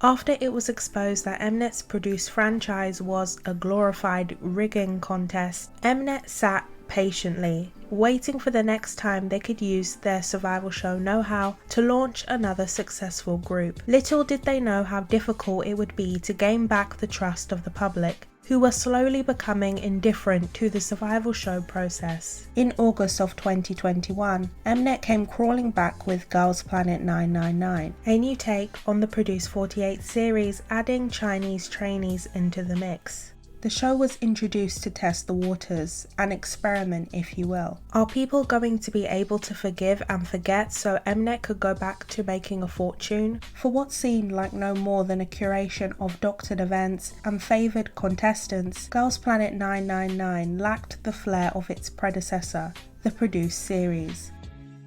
After it was exposed that mnet's produced franchise was a glorified rigging contest, mnet sat patiently, waiting for the next time they could use their survival show know-how to launch another successful group. Little did they know how difficult it would be to gain back the trust of the public, who were slowly becoming indifferent to the survival show process. In August of 2021, mnet came crawling back with Girls Planet 999, a new take on the Produce 48 series, adding Chinese trainees into the mix. The show was introduced to test the waters, an experiment if you will. Are people going to be able to forgive and forget so mnet could go back to making a fortune? For what seemed like no more than a curation of doctored events and favoured contestants, Girls Planet 999 lacked the flair of its predecessor, the Produce series.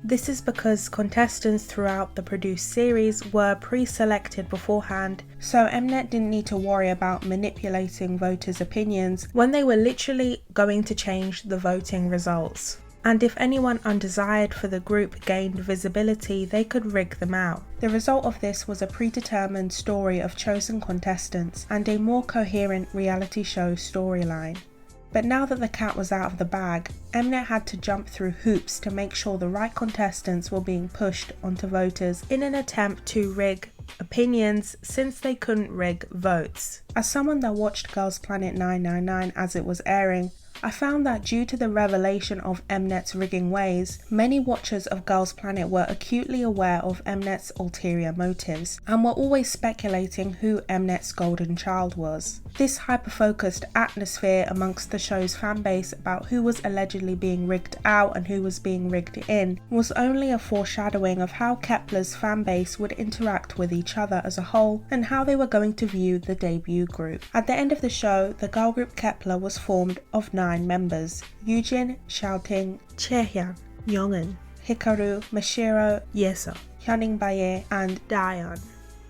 This is because contestants throughout the Produce series were pre-selected beforehand, so mnet didn't need to worry about manipulating voters' opinions when they were literally going to change the voting results. And if anyone undesired for the group gained visibility, they could rig them out. The result of this was a predetermined story of chosen contestants and a more coherent reality show storyline. But now that the cat was out of the bag, mnet had to jump through hoops to make sure the right contestants were being pushed onto voters in an attempt to rig opinions, since they couldn't rig votes. As someone that watched Girls Planet 999 as it was airing, I found that due to the revelation of mnet's rigging ways, many watchers of Girls Planet were acutely aware of mnet's ulterior motives and were always speculating who mnet's golden child was. This hyper-focused atmosphere amongst the show's fanbase about who was allegedly being rigged out and who was being rigged in was only a foreshadowing of how kep1er's fanbase would interact with each other as a whole and how they were going to view the debut group. At the end of the show, the girl group kep1er was formed of 9 members: Yujin, Xiaoting, Chehyang, Yong'eun, Hikaru, Mashiro, Yeso, Hyunning Baye, and Daeon.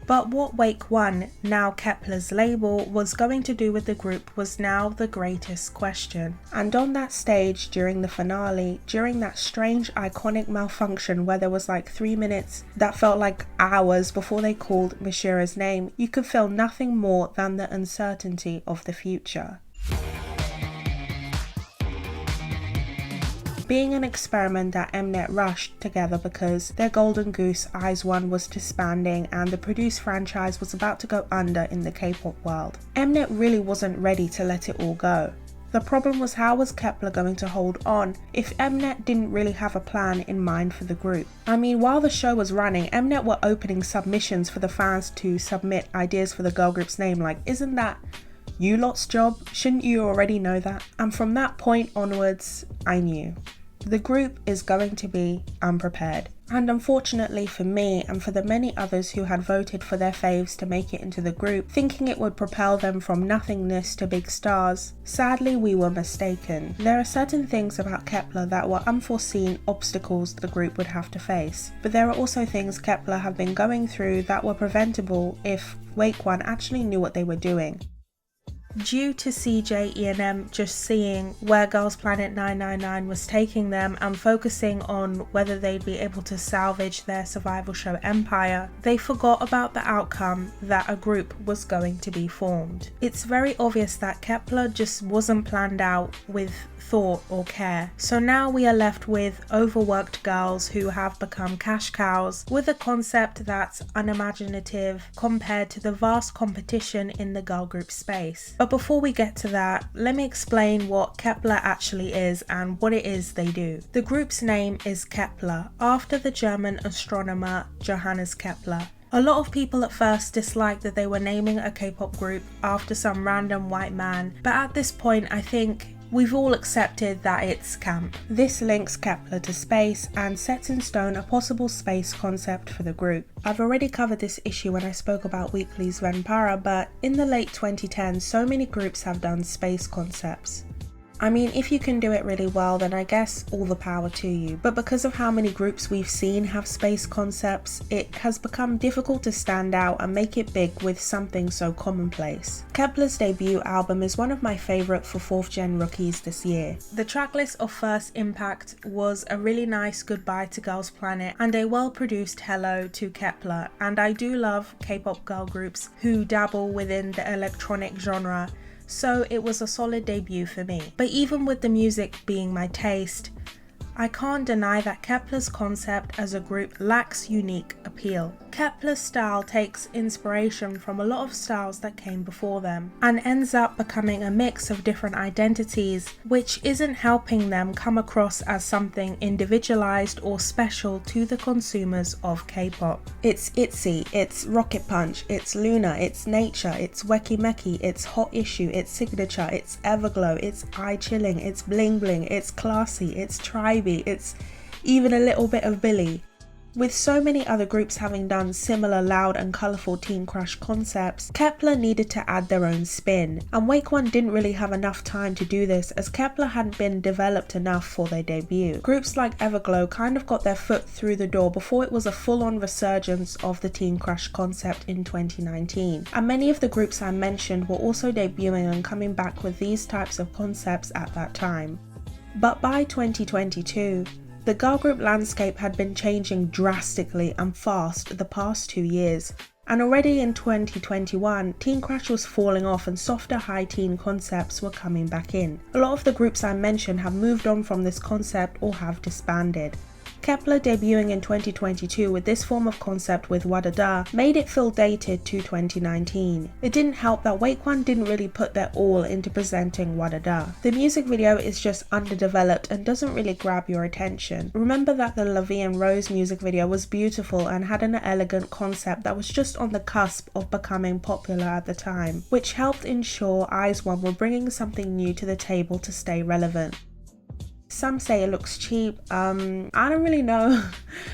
But what Wake 1, now kep1er's label, was going to do with the group was now the greatest question. And on that stage during the finale, during that strange iconic malfunction where there was like 3 minutes that felt like hours before they called Mashiro's name, you could feel nothing more than the uncertainty of the future. Being an experiment that mnet rushed together because their golden goose IZ*ONE was disbanding and the Produce franchise was about to go under in the K-pop world, mnet really wasn't ready to let it all go. The problem was, how was kep1er going to hold on if mnet didn't really have a plan in mind for the group? I mean, while the show was running, mnet were opening submissions for the fans to submit ideas for the girl group's name. Like, isn't that you lot's job? Shouldn't you already know that? And from that point onwards, I knew. The group is going to be unprepared. And unfortunately for me and for the many others who had voted for their faves to make it into the group, thinking it would propel them from nothingness to big stars, sadly we were mistaken. There are certain things about kep1er that were unforeseen obstacles the group would have to face, but there are also things kep1er have been going through that were preventable if Wake 1 actually knew what they were doing. Due to CJ E&M just seeing where Girls Planet 999 was taking them and focusing on whether they'd be able to salvage their survival show empire, they forgot about the outcome that a group was going to be formed. It's very obvious that kep1er just wasn't planned out with thought or care. So now we are left with overworked girls who have become cash cows with a concept that's unimaginative compared to the vast competition in the girl group space. But before we get to that, let me explain what kep1er actually is and what it is they do. The group's name is kep1er, after the German astronomer Johannes Kepler. A lot of people at first disliked that they were naming a K-pop group after some random white man, but at this point I think we've all accepted that it's camp. This links kep1er to space and sets in stone a possible space concept for the group. I've already covered this issue when I spoke about Weekly's Renpara, but in the late 2010s so many groups have done space concepts. I mean, if you can do it really well, then I guess all the power to you. But because of how many groups we've seen have space concepts, it has become difficult to stand out and make it big with something so commonplace. kep1er's debut album is one of my favourite for 4th Gen rookies this year. The tracklist of First Impact was a really nice goodbye to Girls Planet and a well-produced hello to kep1er, and I do love K-pop girl groups who dabble within the electronic genre, so it was a solid debut for me. But even with the music being my taste, I can't deny that kep1er's concept as a group lacks unique appeal. kep1er's style takes inspiration from a lot of styles that came before them and ends up becoming a mix of different identities, which isn't helping them come across as something individualized or special to the consumers of K-pop. It's ITZY, it's Rocket Punch, it's Luna, it's Nature, it's Weki Meki, it's Hot Issue, it's Signature, it's Everglow, it's Eye Chilling, it's Bling Bling, it's Classy, it's Tribe, it's even a little bit of Billy. With so many other groups having done similar loud and colourful teen crush concepts, kep1er needed to add their own spin, and Wake1 didn't really have enough time to do this as kep1er hadn't been developed enough for their debut. Groups like Everglow kind of got their foot through the door before it was a full-on resurgence of the teen crush concept in 2019, and many of the groups I mentioned were also debuting and coming back with these types of concepts at that time. But by 2022, the girl group landscape had been changing drastically and fast the past 2 years, and already in 2021, teen crush was falling off and softer high teen concepts were coming back in. A lot of the groups I mentioned have moved on from this concept or have disbanded. kep1er debuting in 2022 with this form of concept with Wadada made it feel dated to 2019. It didn't help that Wake1 didn't really put their all into presenting Wadada. The music video is just underdeveloped and doesn't really grab your attention. Remember that the La Vie en Rose music video was beautiful and had an elegant concept that was just on the cusp of becoming popular at the time, which helped ensure IZ*ONE were bringing something new to the table to stay relevant. Some say it looks cheap. I don't really know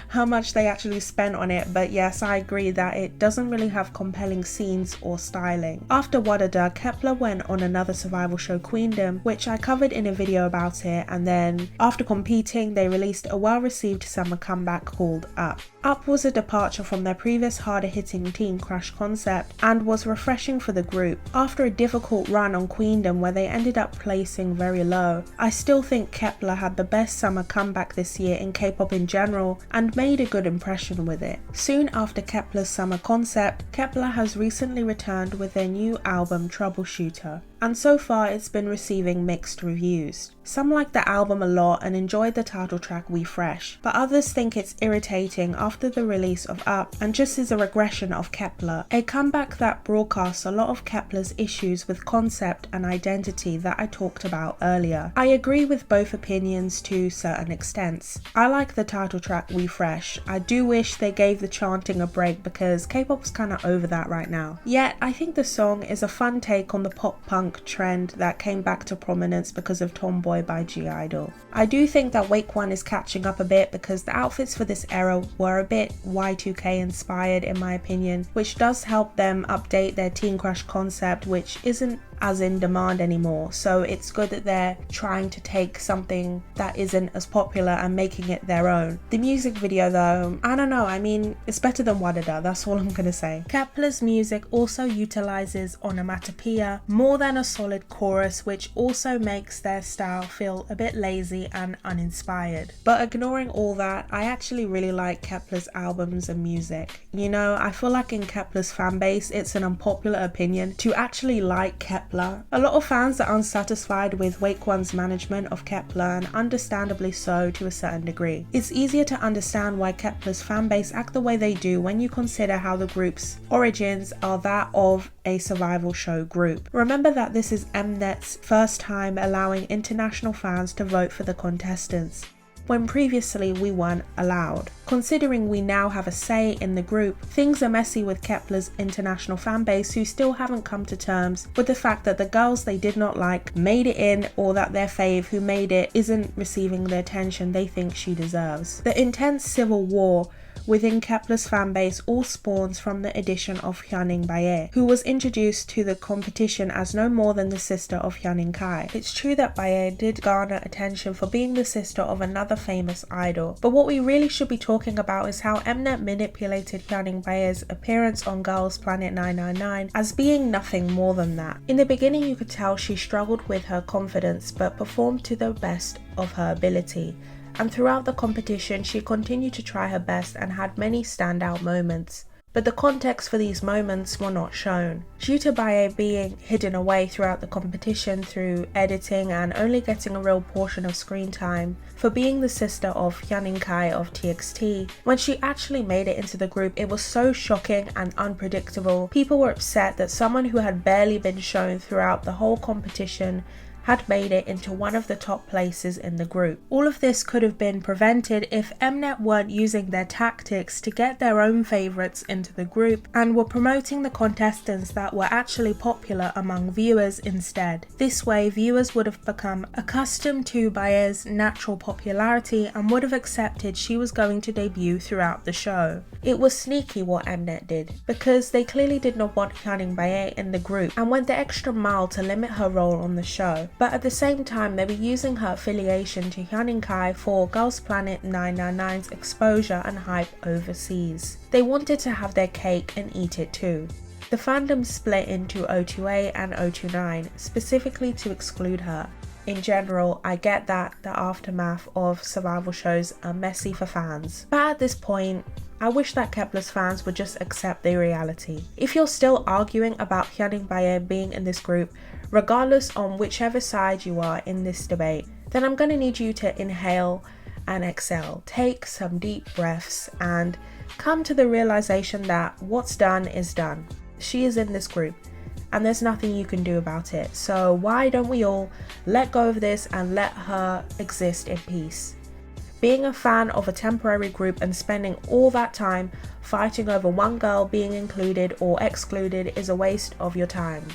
how much they actually spent on it, but yes, I agree that it doesn't really have compelling scenes or styling. After Wadada, kep1er went on another survival show, Queendom, which I covered in a video about it, and then after competing, they released a well-received summer comeback called Up. Up was a departure from their previous harder-hitting teen crush concept and was refreshing for the group. After a difficult run on Queendom where they ended up placing very low, I still think kep1er had the best summer comeback this year in K-pop in general and made a good impression with it. Soon after kep1er's summer concept, kep1er has recently returned with their new album Troubleshooter, and so far it's been receiving mixed reviews. Some like the album a lot and enjoyed the title track We Fresh, but others think it's irritating after the release of Up and just is a regression of kep1er, a comeback that broadcasts a lot of kep1er's issues with concept and identity that I talked about earlier. I agree with both opinions to certain extents. I like the title track We Fresh. I do wish they gave the chanting a break because K-pop's kinda over that right now. Yet I think the song is a fun take on the pop punk trend that came back to prominence because of Tomboy by G-Idol. I do think that Wake1 is catching up a bit because the outfits for this era were a bit Y2K inspired in my opinion, which does help them update their teen crush concept, which isn't as in demand anymore, so it's good that they're trying to take something that isn't as popular and making it their own. The music video though, I don't know, I mean, it's better than Wadada, that's all I'm gonna say. kep1er's music also utilizes onomatopoeia more than a solid chorus, which also makes their style feel a bit lazy and uninspired. But ignoring all that, I actually really like kep1er's albums and music. You know, I feel like in kep1er's fanbase, it's an unpopular opinion to actually like kep1er. A lot of fans are unsatisfied with Wake1's management of kep1er, and understandably so to a certain degree. It's easier to understand why kep1er's fanbase act the way they do when you consider how the group's origins are that of a survival show group. Remember that this is mnet's first time allowing international fans to vote for the contestants, when previously we weren't allowed. Considering we now have a say in the group, things are messy with kep1er's international fanbase who still haven't come to terms with the fact that the girls they did not like made it in, or that their fave who made it isn't receiving the attention they think she deserves. The intense civil war within Kep1er's fanbase all spawns from the addition of Bae, who was introduced to the competition as no more than the sister of Kai. It's true that Bae did garner attention for being the sister of another famous idol, but what we really should be talking about is how mnet manipulated Bae's appearance on Girls Planet 999 as being nothing more than that. In the beginning you could tell she struggled with her confidence but performed to the best of her ability, and throughout the competition she continued to try her best and had many standout moments. But the context for these moments were not shown, due to Bae being hidden away throughout the competition through editing and only getting a real portion of screen time for being the sister of Kai of TXT. When she actually made it into the group, it was so shocking and unpredictable. People were upset that someone who had barely been shown throughout the whole competition had made it into one of the top places in the group. All of this could have been prevented if mnet weren't using their tactics to get their own favourites into the group and were promoting the contestants that were actually popular among viewers instead. This way viewers would have become accustomed to Bae's natural popularity and would have accepted she was going to debut throughout the show. It was sneaky what mnet did, because they clearly did not want Bae in the group and went the extra mile to limit her role on the show. But at the same time, they were using her affiliation to Kai for Girls Planet 999's exposure and hype overseas. They wanted to have their cake and eat it too. The fandom split into O2A and O29, specifically to exclude her. In general, I get that the aftermath of survival shows are messy for fans, but at this point, I wish that Kep1er's fans would just accept their reality. If you're still arguing about Bae being in this group, regardless on whichever side you are in this debate, then I'm going to need you to inhale and exhale. Take some deep breaths and come to the realization that what's done is done. She is in this group and there's nothing you can do about it. So why don't we all let go of this and let her exist in peace? Being a fan of a temporary group and spending all that time fighting over one girl being included or excluded is a waste of your time.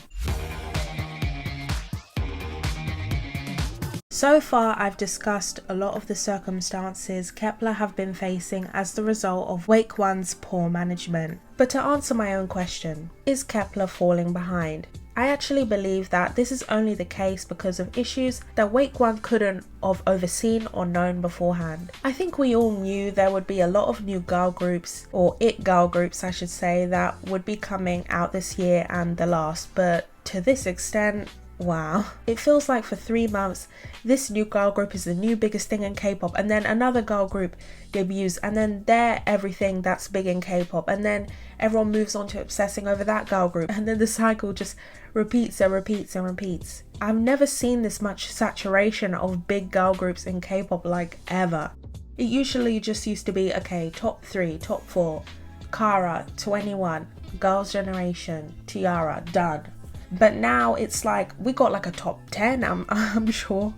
So far, I've discussed a lot of the circumstances Kep1er have been facing as the result of Wakeone's poor management. But to answer my own question, is Kep1er falling behind? I actually believe that this is only the case because of issues that Wakeone couldn't have overseen or known beforehand. I think we all knew there would be a lot of new girl groups, or it girl groups I should say, that would be coming out this year and the last, but to this extent, wow. It feels like for 3 months this new girl group is the new biggest thing in K-pop, and then another girl group debuts and then they're everything that's big in K-pop, and then everyone moves on to obsessing over that girl group, and then the cycle just repeats and repeats and repeats. I've never seen this much saturation of big girl groups in K-pop like ever. It usually just used to be, okay, top 3, top 4, Kara, 21, Girls' Generation, Tiara, done. But now it's like we got like a top 10, I'm sure.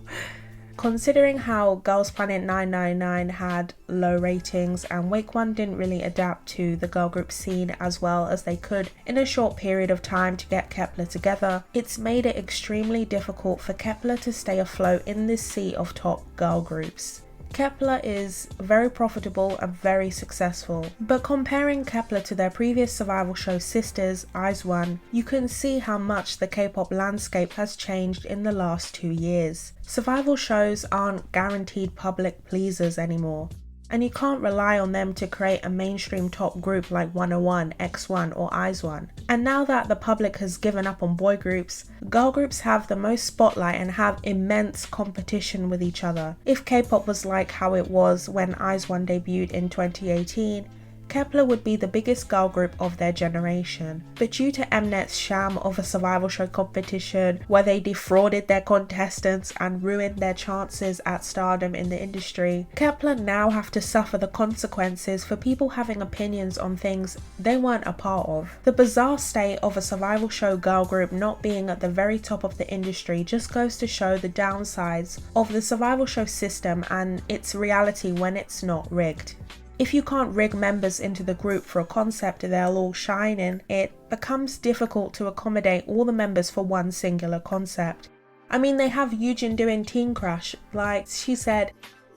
Considering how Girls Planet 999 had low ratings and Wakeone didn't really adapt to the girl group scene as well as they could in a short period of time to get Kep1er together, it's made it extremely difficult for Kep1er to stay afloat in this sea of top girl groups. Kep1er is very profitable and very successful, but comparing Kep1er to their previous survival show sisters, IZ*ONE, you can see how much the K-pop landscape has changed in the last 2 years. Survival shows aren't guaranteed public pleasers anymore, and you can't rely on them to create a mainstream top group like 101, X1 or IZ*ONE. And now that the public has given up on boy groups, girl groups have the most spotlight and have immense competition with each other. If K-pop was like how it was when IZ*ONE debuted in 2018, Kep1er would be the biggest girl group of their generation. But due to mnet's sham of a survival show competition where they defrauded their contestants and ruined their chances at stardom in the industry, Kep1er now have to suffer the consequences for people having opinions on things they weren't a part of. The bizarre state of a survival show girl group not being at the very top of the industry just goes to show the downsides of the survival show system and its reality when it's not rigged. If you can't rig members into the group for a concept they'll all shine in, it becomes difficult to accommodate all the members for one singular concept. I mean, they have Yujin doing Teen Crush, like she said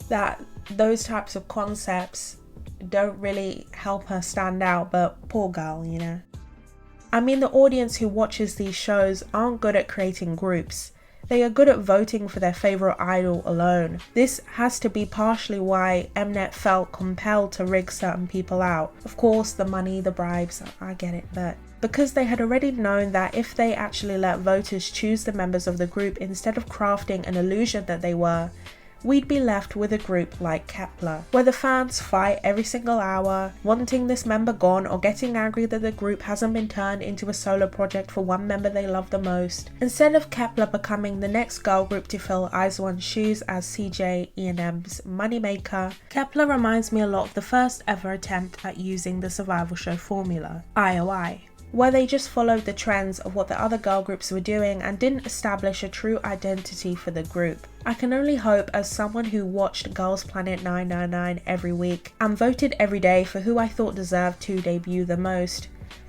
that those types of concepts don't really help her stand out, but poor girl, you know. I mean, the audience who watches these shows aren't good at creating groups. They are good at voting for their favourite idol alone. This has to be partially why Mnet felt compelled to rig certain people out. Of course, the money, the bribes, I get it, but because they had already known that if they actually let voters choose the members of the group instead of crafting an illusion that they were, we'd be left with a group like kep1er, where the fans fight every single hour, wanting this member gone or getting angry that the group hasn't been turned into a solo project for one member they love the most. Instead of kep1er becoming the next girl group to fill IZ*ONE's shoes as CJ E&M's moneymaker, kep1er reminds me a lot of the first ever attempt at using the survival show formula, IOI, where they just followed the trends of what the other girl groups were doing and didn't establish a true identity for the group. I can only hope, as someone who watched Girls Planet 999 every week and voted every day for who I thought deserved to debut the most,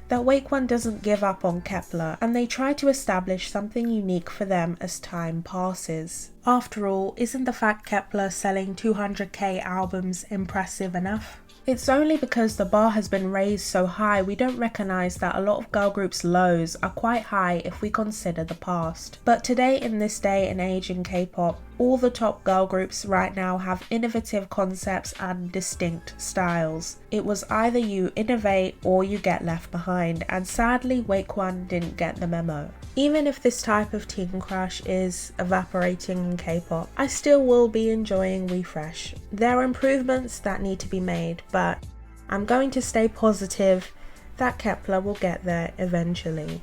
that Wake1 doesn't give up on kep1er and they try to establish something unique for them as time passes. After all, isn't the fact kep1er selling 200k albums impressive enough? It's only because the bar has been raised so high we don't recognise that a lot of girl groups' lows are quite high if we consider the past. But today, in this day and age in K-pop, all the top girl groups right now have innovative concepts and distinct styles. It was either you innovate or you get left behind, and sadly Wake1 didn't get the memo. Even if this type of teen crush is evaporating in K-pop, I still will be enjoying Refresh. There are improvements that need to be made, but I'm going to stay positive that kep1er will get there eventually.